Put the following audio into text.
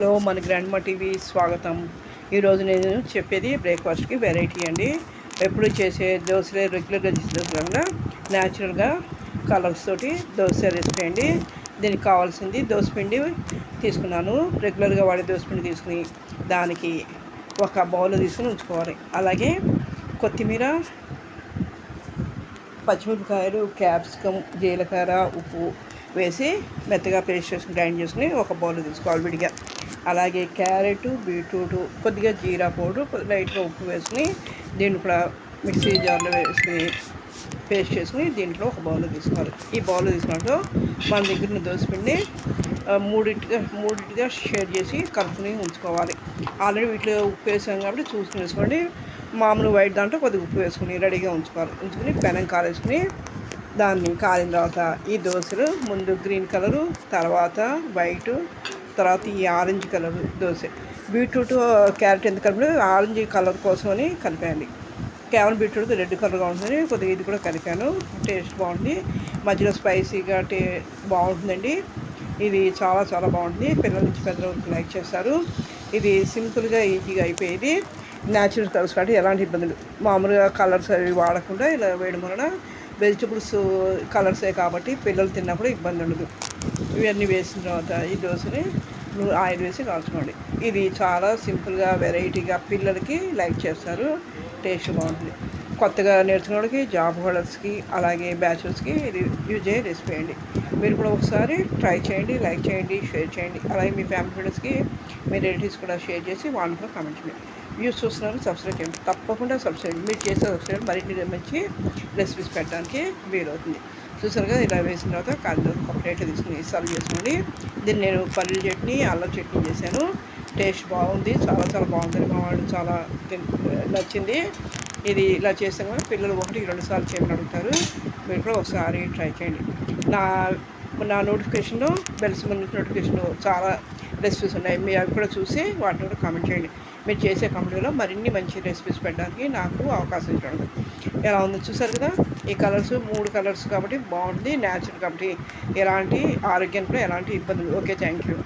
Hello, మన grandma TV స్వాగతం. ఈరోజు నేను చెప్పేది బ్రేక్ఫాస్ట్కి వెరైటీ అండి. ఎప్పుడు చేసే దోశలే రెగ్యులర్గా చేసే దోశగా న్యాచురల్గా కలర్స్ తోటి దోశ రెసిపీ అండి. దీనికి కావాల్సింది దోశపిండి తీసుకున్నాను. రెగ్యులర్గా వాడే దోశపిండి తీసుకుని దానికి ఒక బౌల్ తీసుకుని ఉంచుకోవాలి. అలాగే కొత్తిమీర, పచ్చిమిరపకాయలు, క్యాప్సికమ్, జీలకర్ర, ఉప్పు వేసి మెత్తగా పేస్ట్ చేసుకుని గ్రైండ్ చేసుకుని ఒక బౌల్ తీసుకోవాలి విడిగా. అలాగే క్యారెట్, బీట్రూట్, కొద్దిగా జీరా పౌడర్, లైట్గా ఉప్పు వేసుకుని దీన్ని కూడా మిక్సీ జార్లో వేసుకుని పేస్ట్ చేసుకుని దీంట్లో ఒక బౌల్ తీసుకోవాలి. ఈ బౌల్ తీసుకున్నట్టు మన దగ్గర ఉన్న దోశపిండి మూడింటిగా షేర్ చేసి కలుపుని ఉంచుకోవాలి. ఆల్రెడీ వీటిలో ఉప్పు వేసాం కాబట్టి చూసుకుని వేసుకోండి. మామూలు వైట్ దాంట్లో కొద్దిగా ఉప్పు వేసుకుని రెడీగా ఉంచుకుని పెనం కాలేసుకుని దాన్ని కాలిన తర్వాత ఈ దోశలు ముందు గ్రీన్ కలరు, తర్వాత వైటు, తర్వాత ఈ orange colour dosa. Beetroot, carrot ఎందుకు కలిపి ఆరెంజ్ కలర్ కోసమని కలిపాను. కేవలం బీట్రూట్ రెడ్ కలర్గా ఉంటుంది. కొద్దిగా ఇది కూడా కలిపాను. టేస్ట్ బాగుంది. మధ్యలో స్పైసీగా బాగుంటుందండి. ఇది చాలా చాలా బాగుంటుంది. పిల్లల నుంచి పెద్దల వరకు లైక్ చేస్తారు. ఇది సింపుల్గా ఈజీగా అయిపోయేది. న్యాచురల్ కలర్స్ కాబట్టి ఎలాంటి ఇబ్బందులు, మామూలుగా కలర్స్ అవి వాడకుండా ఇలా వేయడం వలన వెజిటబుల్స్ కలర్సే కాబట్టి పిల్లలు తిన్నప్పుడు ఇబ్బంది ఉండదు. ఇవన్నీ వేసిన తర్వాత ఈ దోశని ఆయిల్ వేసి కాల్చుకోండి. ఇది చాలా సింపుల్గా వెరైటీగా పిల్లలకి లైక్ చేస్తారు. టేస్ట్ బాగుంటుంది. కొత్తగా నేర్చుకునే వాళ్ళకి, జాబ్ హోల్డర్స్కి, అలాగే బ్యాచులర్స్కి ఇది యూజ్ అయ్యే రెసిపీ అండి. మీరు కూడా ఒకసారి ట్రై చేయండి, లైక్ చేయండి, షేర్ చేయండి. అలాగే మీ ఫ్యామిలీ ఫ్రెండ్స్కి, మీ రిలేటివ్స్ కూడా షేర్ చేసి వాళ్ళు కూడా కామెంట్ చేయండి. వ్యూస్ చూస్తున్నారు, సబ్స్క్రైబ్ చేయండి. తప్పకుండా సబ్స్క్రైబ్. మీరు చేసే సబ్స్క్రైబ్ మరిన్ని మంచి రెసిపీస్ పెట్టడానికి వీలవుతుంది. చూసారుగా ఇలా వేసిన తర్వాత కాదు ఒక ప్లేట్ తీసుకుని సర్వ్ చేసుకోండి. దీన్ని నేను పల్లీల చట్నీ, అల్లం చట్నీ చేశాను. టేస్ట్ బాగుంది. చాలా చాలా బాగుంటుంది. మా వాళ్ళు చాలా నచ్చింది. ఇది ఇలా చేస్తాం కదా, పిల్లలు 1-2 సార్లు చేయమని అడుగుతారు. మీరు కూడా ఒకసారి ట్రై చేయండి. నా నోటిఫికేషన్లో బెల్స్ నోటిఫికేషన్లో చాలా రెసిపీస్ ఉన్నాయి. మీరు అవి కూడా చూసి వాటిని కూడా కామెంట్ చేయండి. మీరు చేసే కంపెనీలో మరిన్ని మంచి రెసిపీస్ పెట్టడానికి నాకు అవకాశం ఇవ్వండి. ఎలా ఉందో చూసారు కదా. ఈ కలర్స్ 3 కలర్స్ కాబట్టి బాగుంటుంది. న్యాచురల్ కాబట్టి ఎలాంటి ఆరోగ్యానికి కూడా ఎలాంటి ఇబ్బందులు. Okay, thank you.